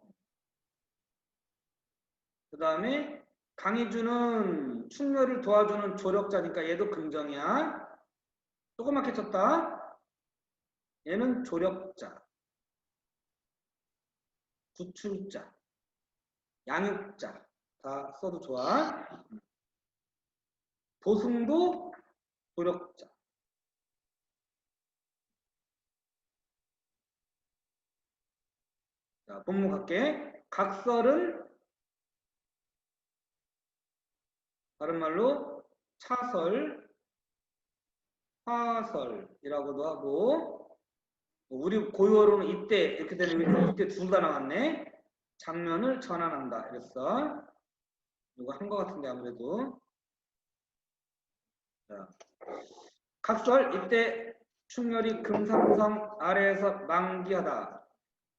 그 다음에 강희준은 충렬을 도와주는 조력자니까 얘도 긍정이야. 조그맣게 쳤다. 얘는 조력자, 구출자, 양육자 다 써도 좋아. 도승도 조력자. 자, 본문 갈게. 각설은 다른 말로 차설, 화설이라고도 하고 우리 고유어로는 이때 이렇게 되는 이때 둘 다 나왔네. 장면을 전환한다 이랬어. 이거 한 것 같은데 아무래도. 자, 각설 이때 충렬이 금상성 아래에서 만기하다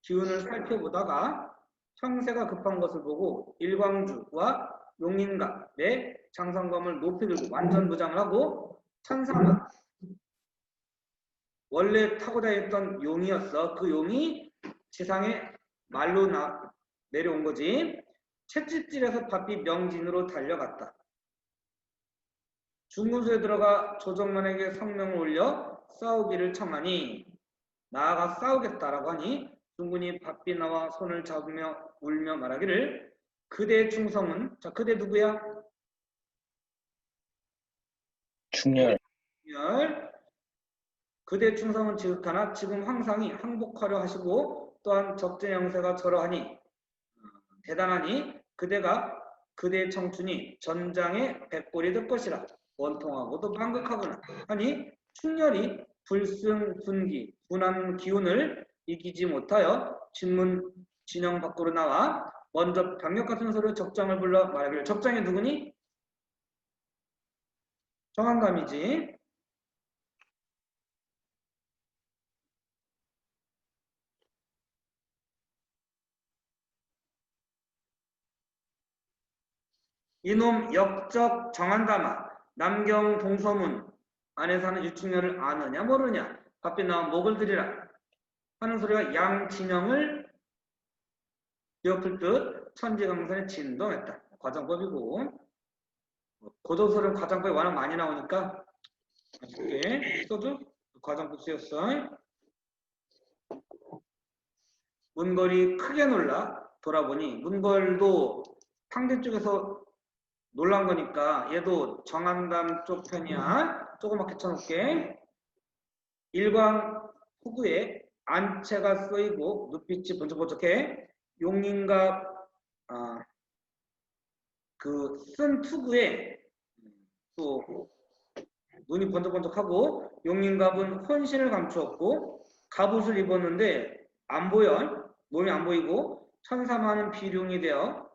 기운을 살펴보다가 형세가 급한 것을 보고 일광주와 용인갑의 장성검을 높이 들고 완전 무장을 하고 천상은 원래 타고자 했던 용이었어. 그 용이 지상에 말로 내려온 거지. 채찍질에서 바삐 명진으로 달려갔다. 중군수에 들어가 조정만에게 성명을 올려 싸우기를 청하니 나아가 싸우겠다라고 하니 중군이 바삐 나와 손을 잡으며 울며 말하기를 그대의 충성은 자 그대 누구야? 충렬. 그대의 충성은 지극하나 지금 황상이 항복하려 하시고 또한 적재 영세가 저러하니 대단하니 그대가 그대의 청춘이 전장의 백골이 될 것이라 원통하고도 망극하구나 하니 충렬이 불승분기 분한 기운을 이기지 못하여 진문 진영 밖으로 나와 먼저 병력 같은 소리로 적장을 불러 말하기를 적장이 누구니? 정한감이지. 이놈 역적 정한담아 남경 동서문 안에 사는 유충렬을 아느냐 모르냐 밖에 나와 목을 들이라 하는 소리가 양진영을 뒤엎을 듯 천지강산에 진동했다. 과장법이고 고도설은 과장법이 워낙 많이 나오니까 쉽게 써도 과장법 쓰였어. 문걸이 크게 놀라 돌아보니 문걸도 상대 쪽에서 놀란 거니까 얘도 정한담 쪽 편이야. 조그맣게 쳐놓을게. 일광 후구에 안채가 쓰이고 눈빛이 번쩍번쩍해. 용인갑 그 쓴 투구에 또 눈이 번쩍번쩍하고 용인갑은 혼신을 감추었고 갑옷을 입었는데 안 보여. 몸이 안 보이고 천사만은 비룡이 되어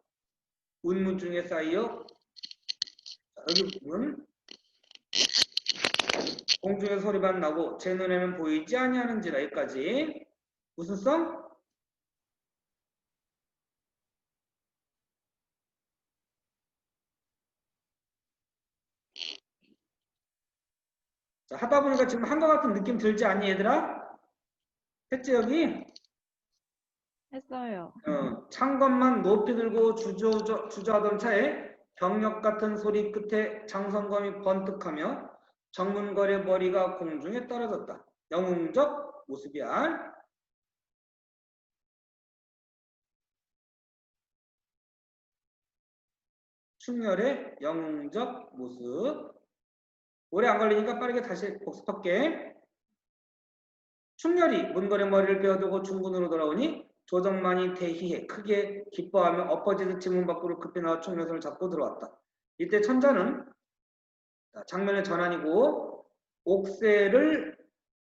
운무중에 쌓여 여기 보면 공중에 소리만 나고 제 눈에는 보이지 아니하는지라 여기까지 무슨 성? 자, 하다 보니까 지금 한 것 같은 느낌 들지 않니 얘들아? 했지 여기? 했어요. 창검만 높이 들고 주저하던 차에 병력 같은 소리 끝에 장성검이 번뜩하며 정문거래 머리가 공중에 떨어졌다. 영웅적 모습이야. 충렬의 영웅적 모습. 오래 안 걸리니까 빠르게 다시 복습할게. 충렬이 문걸의 머리를 베어두고 중군으로 돌아오니 조정만이 대희해 크게 기뻐하며 엎어지듯 지문 밖으로 급히 나와 충렬선을 잡고 들어왔다. 이때 천자는 장면의 전환이고 옥새를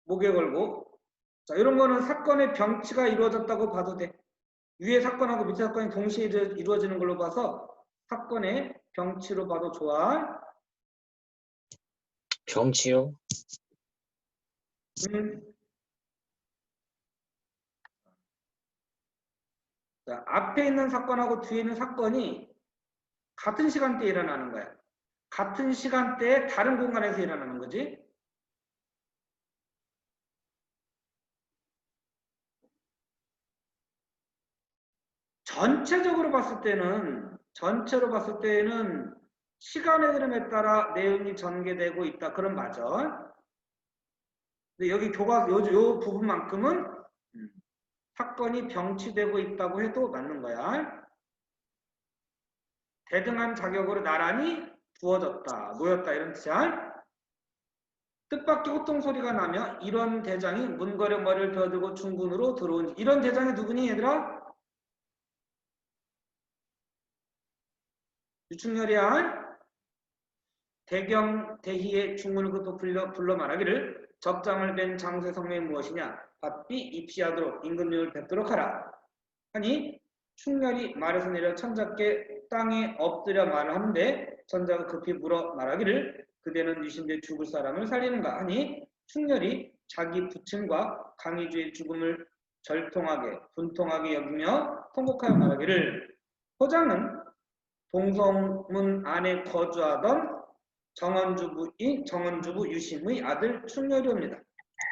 목에 걸고, 자, 이런 거는 사건의 병치가 이루어졌다고 봐도 돼. 위에 사건하고 밑에 사건이 동시에 이루어지는 걸로 봐서 사건의 병치로 봐도 좋아. 병치요? 자, 앞에 있는 사건하고 뒤에 있는 사건이 같은 시간대에 일어나는 거야. 같은 시간대에 다른 공간에서 일어나는 거지. 전체로 봤을 때는 시간의 흐름에 따라 내용이 전개되고 있다. 그럼 맞아. 근데 여기 요 부분만큼은 사건이 병치되고 있다고 해도 맞는 거야. 대등한 자격으로 나란히 두어졌다, 놓였다 이런 뜻이야. 뜻밖의 호통 소리가 나며 이런 대장이 문거려 머리를 베어들고 중군으로 들어온 이런 대장이 누구니 얘들아? 유충렬이야. 대경 대희의 중군을 그또 불러 말하기를 적장을 뺀 장수의 성명이 무엇이냐? 바삐 입시하도록 임금님을 뵙도록 하라. 하니 충렬이 말에서 내려 천자께 땅에 엎드려 말을 하는데 천자가 급히 물어 말하기를 그대는 유신대 죽을 사람을 살리는가 하니 충렬이 자기 부친과 강희주의 죽음을 절통하게 분통하게 여기며 통곡하여 말하기를 호장은 동성문 안에 거주하던 정원주부 유심의 아들 충렬이옵니다.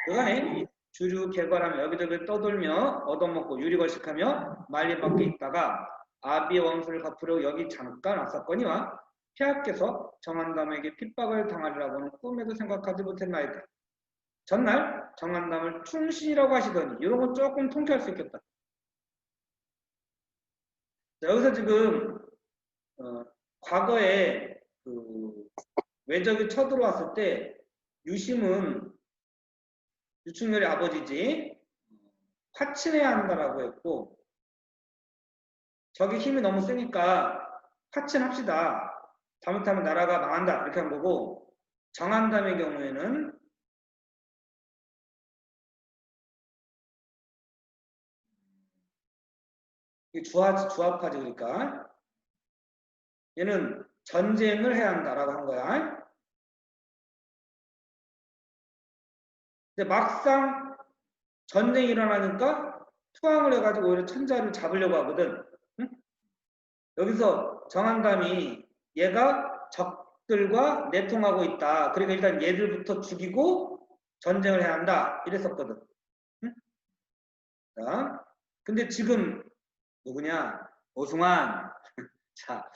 그간에 주류 개발하며 여기저기 떠돌며 얻어먹고 유리거식하며 말린 밖에 있다가 아비의 원수를 갚으려 여기 잠깐 왔었거니와 폐하께서 정한담에게 핍박을 당하리라고는 꿈에도 생각하지 못했나이다. 전날 정한담을 충신이라고 하시더니 이런 건 조금 통쾌할 수 있겠다. 자, 여기서 지금 과거에 외적이 쳐들어왔을 때 유심은 유충렬의 아버지지 화친해야 한다라고 했고 적이 힘이 너무 세니까 화친합시다. 잘못하면 나라가 망한다 이렇게 한 거고 정한담의 경우에는 주합하지 그러니까 얘는 전쟁을 해야 한다라고 한 거야. 근데 막상 전쟁이 일어나니까 투항을 해가지고 오히려 천자를 잡으려고 하거든. 응? 여기서 정한담이 얘가 적들과 내통하고 있다. 그러니까 일단 얘들부터 죽이고 전쟁을 해야 한다. 이랬었거든. 응? 자, 근데 지금 누구냐? 오승환. 자,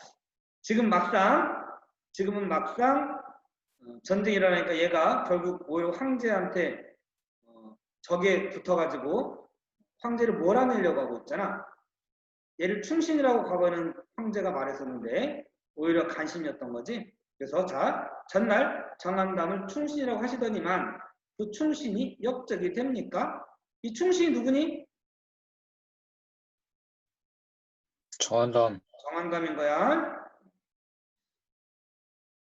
지금은 막상 전쟁이 일어나니까 얘가 결국 오히려 황제한테 적에 붙어가지고 황제를 몰아내려고 하고 있잖아. 얘를 충신이라고 과거에는 황제가 말했었는데 오히려 간신이었던 거지. 그래서 자, 전날 정한담을 충신이라고 하시더니만 그 충신이 역적이 됩니까? 이 충신이 누구니? 정한담인 거야.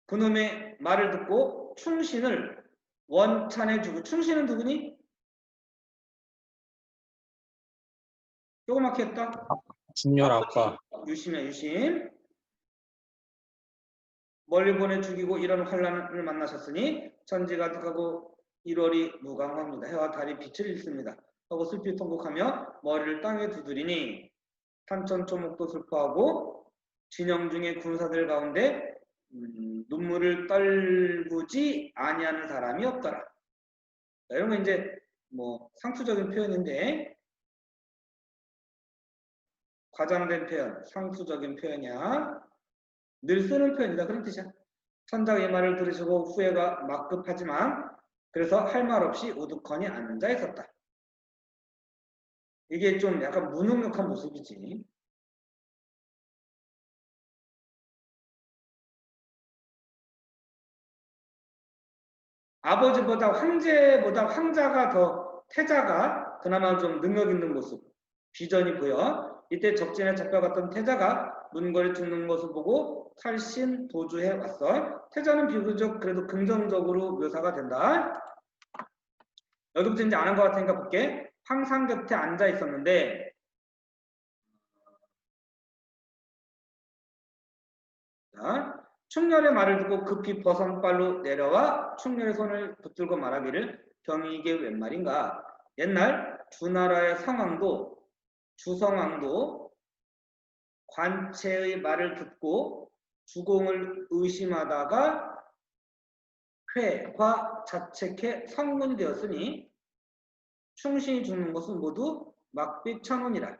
그놈의 말을 듣고 충신을 원찬해주고 충신은 누구니? 조그맣게 했다. 충렬 아빠. 유심이야 유심. 멀리 보내 죽이고 이런 환란을 만나셨으니 천지 가득하고 1월이 무광합니다. 해와 달이 빛을 잃습니다. 하고 슬피 통곡하며 머리를 땅에 두드리니 탄천초목도 슬퍼하고 진영 중의 군사들 가운데 눈물을 떨구지 아니하는 사람이 없더라. 자, 이런 거 이제 뭐 상투적인 표현인데 과장된 표현, 상투적인 표현이야. 늘 쓰는 표현이다. 그런 뜻이야. 천자가 이 말을 들으시고 후회가 막급하지만 그래서 할 말 없이 우두커니 앉아 있었다. 이게 좀 약간 무능력한 모습이지. 아버지보다 황제보다 황자가 더 태자가 그나마 좀 능력 있는 모습 비전이 보여. 이때 적진에 잡혀갔던 태자가 문고를 죽는 것을 보고 탈신 도주해 왔어. 태자는 비교적 그래도 긍정적으로 묘사가 된다. 여기부터 이제 안 한 것 같으니까 볼게. 황상 곁에 앉아 있었는데 자, 충렬의 말을 듣고 급히 버선발로 내려와 충렬의 손을 붙들고 말하기를 경이 이게 웬 말인가. 옛날 두 나라의 상왕도 주성왕도 관체의 말을 듣고 주공을 의심하다가 회과 자책해 성군이 되었으니 충신이 죽는 것은 모두 막비천운이라.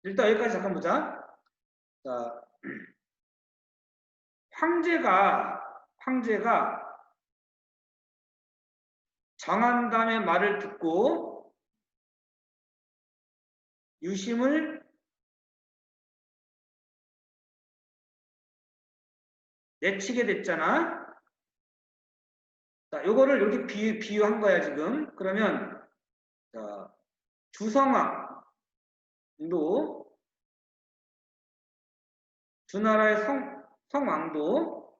일단 여기까지 잠깐 보자. 자, 황제가 정한담의 말을 듣고 유심을 내치게 됐잖아. 자, 요거를 이렇게 비유한 거야, 지금. 그러면, 자, 주성왕도, 주나라의 성왕도,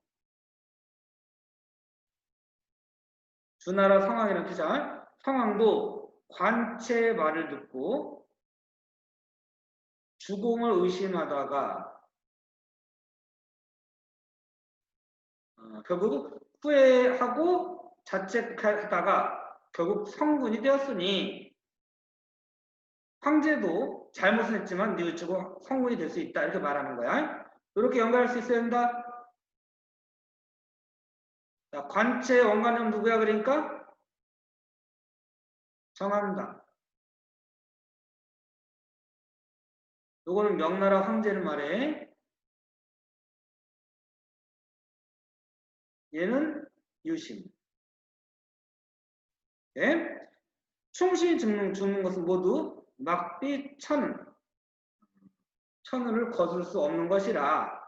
주나라 성왕이라는 뜻이야. 성왕도 관체의 말을 듣고 주공을 의심하다가 결국 후회하고 자책하다가 결국 성군이 되었으니 황제도 잘못은 했지만 뉘우치고 성군이 될 수 있다 이렇게 말하는 거야. 이렇게 연결할 수 있어야 한다. 자, 관체의 원관은 누구야 그러니까? 정한다. 요거는 명나라 황제를 말해. 얘는 유심. 예? 충신이 죽는 것은 모두 막비천은 천운을 거둘 수 없는 것이라.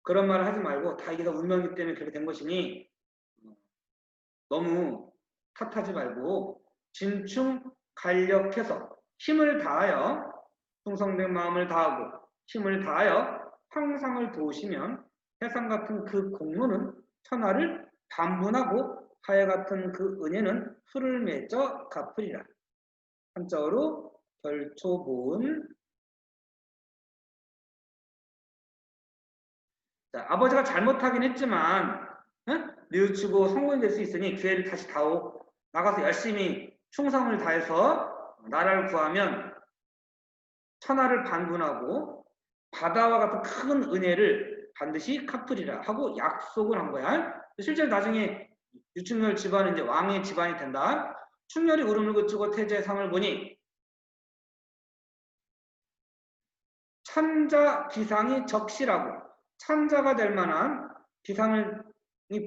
그런 말을 하지 말고 다 이게 다 운명이기 때문에 그렇게 된 것이니 너무 탓하지 말고 진충 간력해서 힘을 다하여 충성된 마음을 다하고 힘을 다하여 황상을 도우시면 해상 같은 그 공로는 천하를 반분하고 하여 같은 그 은혜는 풀을 맺어 갚으리라. 한자어로 결초보은. 자, 아버지가 잘못하긴 했지만 뉘우치고 성공이 될 수 있으니 기회를 다시 다오. 나가서 열심히 충성을 다해서 나라를 구하면 천하를 반분하고 바다와 같은 큰 은혜를 반드시 갚으리라 하고 약속을 한 거야. 실제로 나중에 유충렬 집안은 이제 왕의 집안이 된다. 충렬이 울음을 그치고 태제의 상을 보니 천자 기상이 적실하고 천자가 될 만한 기상이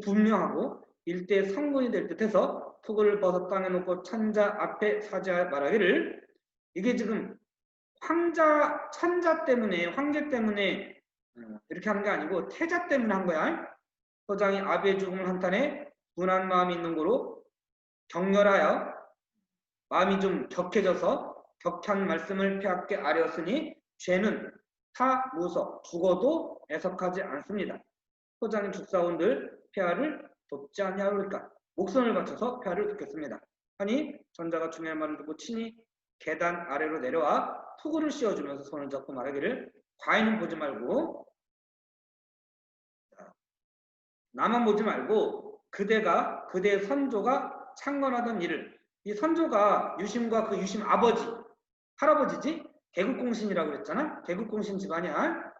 분명하고 일대 성군이 될 듯해서 토구를 벗어 땅에 놓고 천자 앞에 사죄하여 말하기를. 이게 지금 천자 때문에 황제 때문에 이렇게 하는 게 아니고 태자 때문에 한 거야. 서장이 아비의 죽음을 한탄해 분한 마음이 있는 거로 격렬하여 마음이 좀 격해져서 격한 말씀을 폐하게 아뢰었으니 죄는 타 무서 죽어도 애석하지 않습니다. 소장인 죽사원들 폐하를 돕지 아니하리까. 목숨을 바쳐서 폐하를 돕겠습니다. 하니 전자가 중요한 말을 듣고 친히 계단 아래로 내려와 투구를 씌워주면서 손을 잡고 말하기를 과인은 보지 말고 나만 보지 말고 그대의 선조가 창건하던 일을. 이 선조가 유심과 그 유심 아버지 할아버지지 개국공신이라고 그랬잖아. 개국공신 집안이야.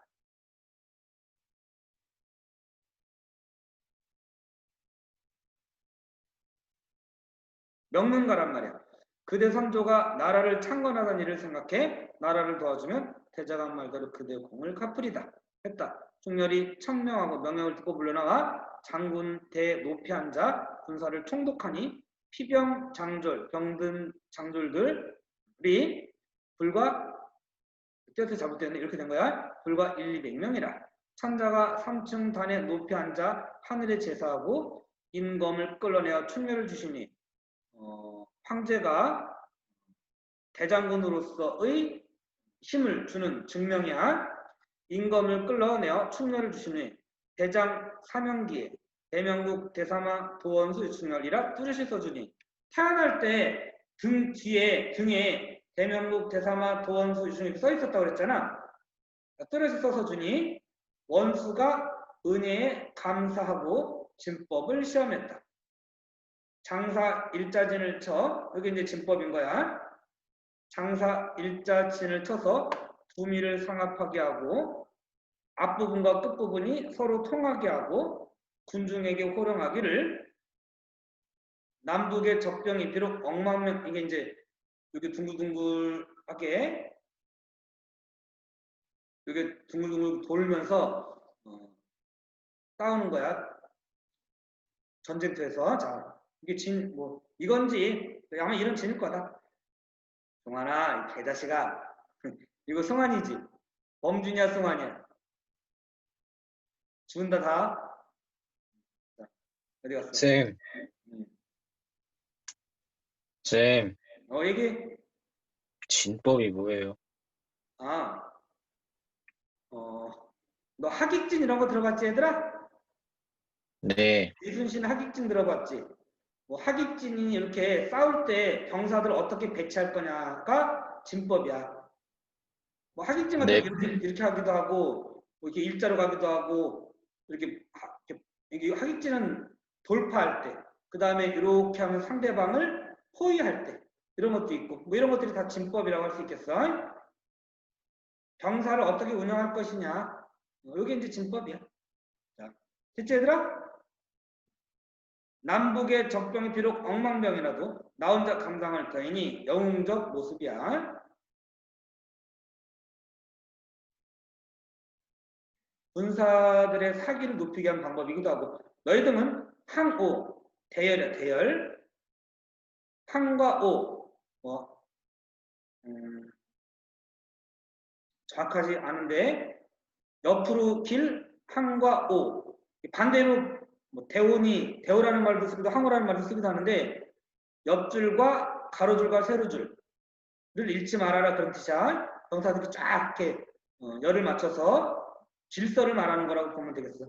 명문가란 말이야. 그대 선조가 나라를 창건하던 일을 생각해 나라를 도와주면 태자가 한 말대로 그대의 공을 갚으리다 했다. 충렬이 청명하고 명령을 듣고 물러나와 장군 대 높이 앉아 군사를 총독하니 피병 장졸 병든 장졸들이 불과 그때부터 잘못됐네. 이렇게 된 거야. 불과 1, 200명이라. 천자가 3층 단에 높이 앉아 하늘에 제사하고 인검을 끌어내어 충렬을 주시니 황제가 대장군으로서의 힘을 주는 증명이야. 인검을 끌어내어 충렬을 주시니 대장 사명기에 대명국 대사마 도원수 유충렬이라 뚜렷이 써주니 태어날 때 등 뒤에 등에 대명국 대사마 도원수 유충렬이 써 있었다고 그랬잖아. 뚜렷이 써서 주니 원수가 은혜에 감사하고 진법을 시험했다. 장사 일자진을 쳐, 여기 이제 진법인 거야. 장사 일자진을 쳐서 두미를 상합하게 하고 앞부분과 끝부분이 서로 통하게 하고 군중에게 호령하기를 남북의 적병이 비록 엉망명, 이게 이제 여기 둥글둥글하게 여기 둥글둥글 돌면서 싸우는 거야. 전쟁터에서. 자, 이게 뭐 이건지 아마 이런 진일 거다. 성환아, 이 개자식아. 이거 성환이지. 범준이야, 성환이야. 죽은다 다. 자, 어디 갔어? 쌤, 쌤, 얘기. 진법이 뭐예요? 아, 너 하객진 이런 거 들어봤지, 얘들아? 네, 이순신 하객진 들어봤지? 뭐 하객진이 이렇게 싸울 때 병사들 어떻게 배치할 거냐가 진법이야. 뭐 하객진 같은 네. 거 이렇게 하기도 하고, 뭐 이렇게 일자로 가기도 하고, 이게 하객진은 돌파할 때, 그 다음에 이렇게 하면 상대방을 포위할 때, 이런 것도 있고, 뭐 이런 것들이 다 진법이라고 할 수 있겠어. 병사를 어떻게 운영할 것이냐, 이게 이제 진법이야. 자, 됐지 얘들아? 남북의 적병이 비록 엉망병이라도 나 혼자 감당할 터이니 영웅적 모습이야. 군사들의 사기를 높이게 하는 방법이기도 하고, 너희 등은 항오, 대열이야, 대열. 항과 오, 정확하지 않은데, 옆으로 길, 항과 오. 반대로 뭐 대오라는 말도 쓰기도 항오라는 말도 쓰기도 하는데, 옆줄과 가로줄과 세로줄을 잃지 말아라, 그런 뜻이야. 병사들이 쫙 이렇게 열을 맞춰서 질서를 말하는 거라고 보면 되겠어.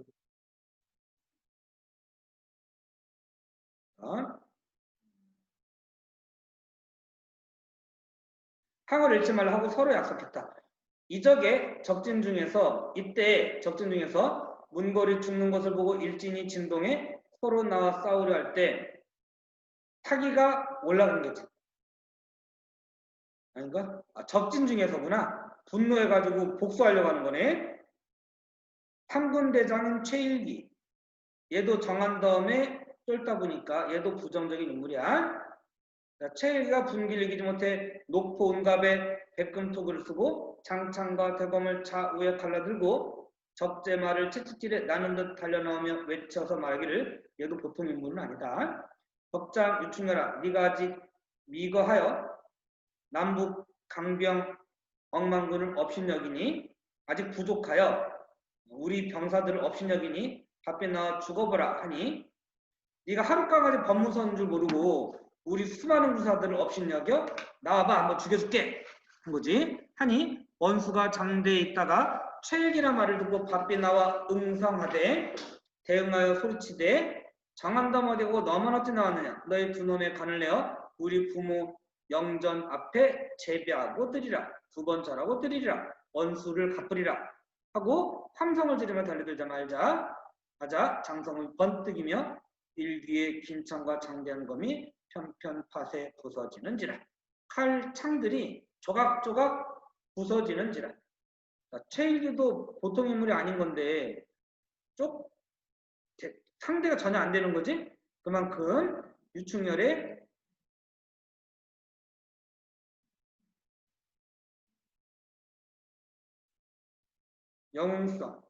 항을 잃지 말라 하고 서로 약속했다. 이때 적진 중에서 문거리 죽는 것을 보고 일진이 진동해 서로 나와 싸우려 할 때 사기가 올라간 거지. 아닌가? 적진 중에서구나. 분노해가지고 복수하려고 하는 거네. 삼군대장인 최일기. 얘도 정한다음에 쫄다 보니까 얘도 부정적인 인물이야. 최일기가 분기를 이기지 못해 녹포 운갑에 백금토구를 쓰고 장창과 대검을 좌우에 갈라들고 적재말을 채찍질에 나는 듯 달려나오며 외쳐서 말하기를 얘도 보통 인물은 아니다. 덕장 유충열아, 네가 아직 미거하여 남북 강병 억만군을 업신여기니 아직 부족하여 우리 병사들을 업신여기니 답변 나와 죽어보라 하니 네가 하룻강까지 법무서인 줄 모르고 우리 수많은 군사들을 업신여겨 나와봐 한번 죽여줄게 한 거지. 하니 원수가 장대에 있다가 최일기란 말을 듣고 바삐 나와 응성하되 대응하여 소리치되 정한담 어디고 너만 어찌 나왔느냐. 너희 두 놈의 간을 내어 우리 부모 영전 앞에 재배하고 드리라. 두 번 절하고 드리리라. 원수를 갚으리라 하고 함성을 지르며 달려들자마자 장성을 번뜩이며 일기의 긴창과 장대한 검이 편편파세 부서지는지라. 칼 창들이 조각조각 부서지는지라. 최일기도 보통 인물이 아닌 건데 상대가 전혀 안 되는 거지. 그만큼 유충열의 영웅성.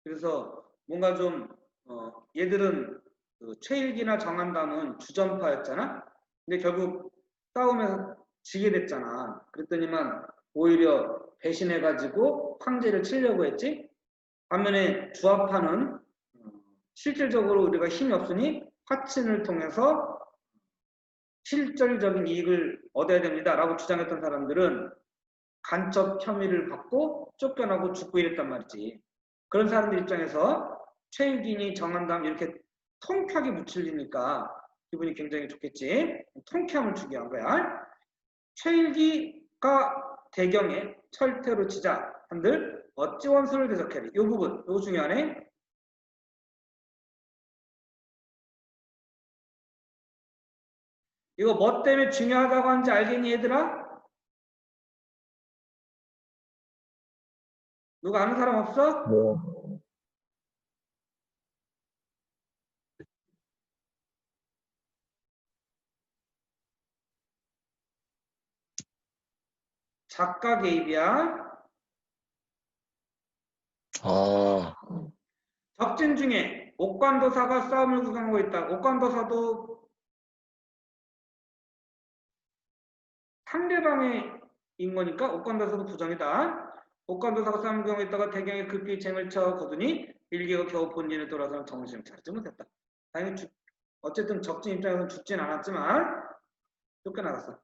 그래서 뭔가 좀 얘들은 최일기나 정한담은 주전파였잖아. 근데 결국 싸우면서 지게 됐잖아. 그랬더니만 오히려 배신해가지고 황제를 치려고 했지. 반면에 주합파는 실질적으로 우리가 힘이 없으니 화친을 통해서 실질적인 이익을 얻어야 됩니다라고 주장했던 사람들은 간첩 혐의를 받고 쫓겨나고 죽고 이랬단 말이지. 그런 사람들 입장에서 최일긴이 정한다면 이렇게 통쾌하게 묻힐리니까 기분이 굉장히 좋겠지. 통쾌함을 주기 위한 거야. 최일기가 대경에 철퇴로 치자 한들 어찌 원수를 대적해리. 이 부분, 이거 중요하네. 이거 뭐 때문에 중요하다고 하는지 알겠니 얘들아? 누가 아는 사람 없어? 네. 작가 개입이야. 아, 적진 중에 옥관도사가 싸움을 구성하고 있다. 옥관도사도 상대방의 인거니까 옥관도사도 부정이다. 옥관도사가 싸움을 구성하고 있다가 대경에 급히 쟁을 쳐 거두니 일기가 겨우 본진에 돌아서는 정신을 차리지 못했다. 당연히 어쨌든 적진 입장에서는 죽진 않았지만 쫓겨나갔어.